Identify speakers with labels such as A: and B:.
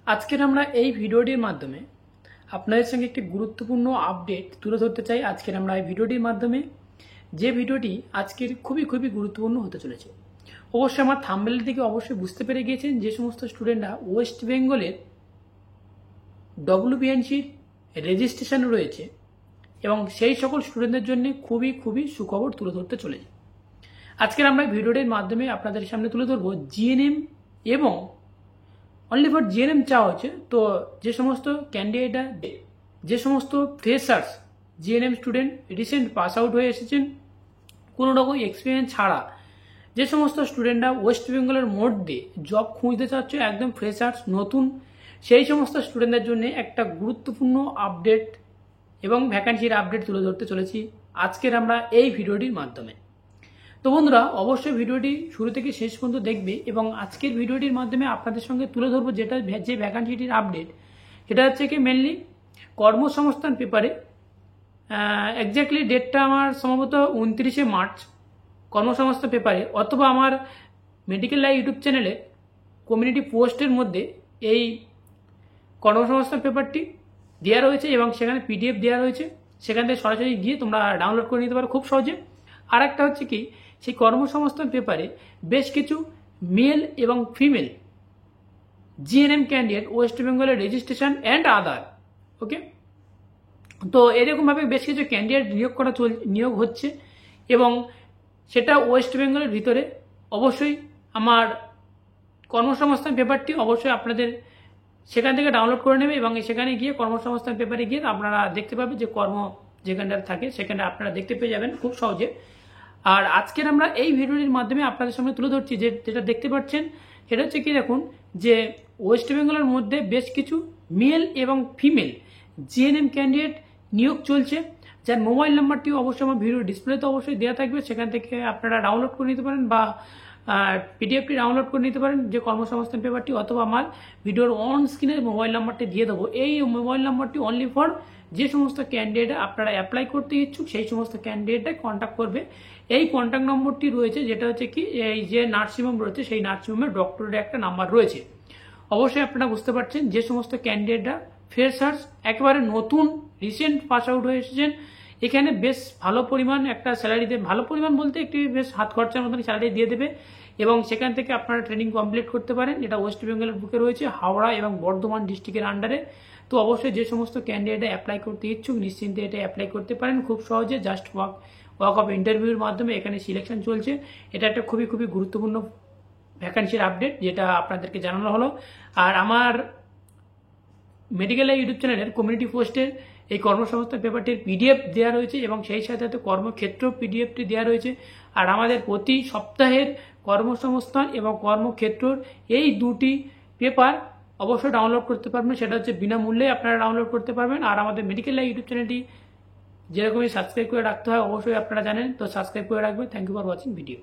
A: আজকের আমরা এই ভিডিওটির মাধ্যমে আপনাদের সঙ্গে একটি গুরুত্বপূর্ণ আপডেট তুলে ধরতে চাই। আজকের আমরা এই ভিডিওটির মাধ্যমে যে ভিডিওটি আজকের খুবই গুরুত্বপূর্ণ হতে চলেছে। অবশ্যই আমার থাম্বনেল থেকে অবশ্যই বুঝতে পেরে গিয়েছেন যে সমস্ত স্টুডেন্টরা ওয়েস্ট বেঙ্গলের ডব্লিউবিএনসির রেজিস্ট্রেশন রয়েছে এবং সেই সকল স্টুডেন্টদের জন্য খুবই সুখবর তুলে ধরতে চলেছে। আজকের আমরা ভিডিওটির মাধ্যমে আপনাদের সামনে তুলে ধরবো জিএনএম এবং অনলি ফর জিএনএম চাওয়া হচ্ছে। তো যে সমস্ত ক্যান্ডিডেটরা, যে সমস্ত freshers GNM student recent pass out হয়ে এসেছেন কোনো রকম এক্সপিরিয়েন্স ছাড়া, যে সমস্ত স্টুডেন্টরা ওয়েস্ট বেঙ্গলের মধ্যে জব খুঁজতে চাচ্ছে একদম ফ্রেশার্স নতুন, সেই সমস্ত স্টুডেন্টদের জন্য একটা গুরুত্বপূর্ণ আপডেট এবং ভ্যাকান্সির আপডেট তুলে ধরতে চলেছি আজকের আমরা এই ভিডিওটির মাধ্যমে। তো বন্ধুরা, অবশ্যই ভিডিওটি শুরু থেকে শেষ পর্যন্ত দেখবে এবং আজকের ভিডিওটির মাধ্যমে আপনাদের সঙ্গে তুলে ধরবো যে ভ্যাকান্সিটির আপডেট, সেটা হচ্ছে কি মেনলি কর্মসংস্থান পেপারে। এক্স্যাক্টলি ডেটটা আমার সম্ভবত 29শে মার্চ কর্মসংস্থান পেপারে, অথবা আমার মেডিকেল লাইভ ইউটিউব চ্যানেলে কমিউনিটি পোস্টের মধ্যে এই কর্মসংস্থান পেপারটি দেওয়া রয়েছে এবং সেখানে পিডিএফ দেওয়া রয়েছে, সেখান থেকে সরাসরি গিয়ে তোমরা ডাউনলোড করে নিতে পারো খুব সহজে। আর একটা হচ্ছে কি, সেই কর্মসংস্থান পেপারে বেশ কিছু মেল এবং ফিমেল জিএনএম ক্যান্ডিডেট ওয়েস্ট বেঙ্গলের রেজিস্ট্রেশন অ্যান্ড আদার, ওকে। তো এরকমভাবে বেশ কিছু ক্যান্ডিডেট নিয়োগ হচ্ছে এবং সেটা ওয়েস্ট বেঙ্গলের ভিতরে। অবশ্যই আমার কর্মসংস্থান পেপারটি অবশ্যই আপনাদের সেখান থেকে ডাউনলোড করে নেবে এবং সেখানে গিয়ে কর্মসংস্থান পেপারে গিয়ে আপনারা দেখতে পাবেন যে কর্ম যেখানটা থাকে সেখানে আপনারা দেখতে পেয়ে যাবেন খুব সহজে। আর আজকের আমরা এই ভিডিওটির মাধ্যমে আপনাদের সামনে তুলে ধরছি যেটা দেখতে পাচ্ছেন সেটা হচ্ছে কি, দেখুন যে ওয়েস্ট বেঙ্গলের মধ্যে বেশ কিছু মেল এবং ফিমেল জিএনএম ক্যান্ডিডেট নিয়োগ চলছে, যার মোবাইল নাম্বারটি অবশ্যই আমার ভিডিও ডিসপ্লেতে অবশ্যই দেওয়া থাকবে, সেখান থেকে আপনারা ডাউনলোড করে নিতে পারেন বা পিডিএফটি ডাউনলোড করে নিতে পারেন যে কর্মসংস্থান পেপারটি, অথবা আমার ভিডিওর অন স্ক্রিনের মোবাইল নাম্বারটি দিয়ে দেবো। এই মোবাইল নাম্বারটি অনলি ফর যে সমস্ত ক্যান্ডিডেট আপনারা অ্যাপ্লাই করতে ইচ্ছুক সেই সমস্ত ক্যান্ডিডেটরা কন্ট্যাক্ট করবে। এই কন্ট্যাক্ট নম্বরটি রয়েছে, যেটা হচ্ছে কি এই যে নার্সিংহোম রয়েছে সেই নার্সিংহোমের ডক্টরের একটা নাম্বার রয়েছে। অবশ্যই আপনারা বুঝতে পারছেন যে সমস্ত ক্যান্ডিডেটরা ফ্রেশার্স একেবারে নতুন রিসেন্ট পাস আউট হয়ে এসেছেন, এখানে বেশ ভালো পরিমাণ একটা স্যালারি দেবে, ভালো পরিমাণ বলতে একটি বেশ হাত খরচার মতন স্যালারি দিয়ে দেবে এবং সেখান থেকে আপনারা ট্রেনিং কমপ্লিট করতে পারেন। এটা ওয়েস্ট বেঙ্গলের বুকে রয়েছে, হাওড়া এবং বর্ধমান ডিস্ট্রিক্টের আন্ডারে। তো অবশ্যই যে সমস্ত ক্যান্ডিডেট অ্যাপ্লাই করতে ইচ্ছুক নিশ্চিন্তে এটা অ্যাপ্লাই করতে পারেন খুব সহজে। জাস্ট ওয়াক অফ ইন্টারভিউর মাধ্যমে এখানে সিলেকশন চলছে। এটা একটা খুবই গুরুত্বপূর্ণ ভ্যাকান্সির আপডেট যেটা আপনাদেরকে জানানো হলো। আর আমার মেডিকেল ইউটিউব চ্যানেলের কমিউনিটি পোস্টের এই কর্মসংস্থান পেপারটির পিডিএফ দেওয়া রয়েছে এবং সেই সাথে কর্মক্ষেত্র পিডিএফটি দেওয়া রয়েছে। আর আমাদের প্রতি সপ্তাহের কর্মসংস্থান এবং কর্মক্ষেত্রর এই দুটি পেপার অবশ্যই ডাউনলোড করতে পারবেন, সেটা হচ্ছে বিনামূল্যে আপনারা ডাউনলোড করতে পারবেন। আর আমাদের মেডিকেল লাইভ ইউটিউব চ্যানেলটি যেরকমই সাবস্ক্রাইব করে রাখতে হয় অবশ্যই আপনারা জানেন, তো সাবস্ক্রাইব করে রাখবেন। Thank you for watching video.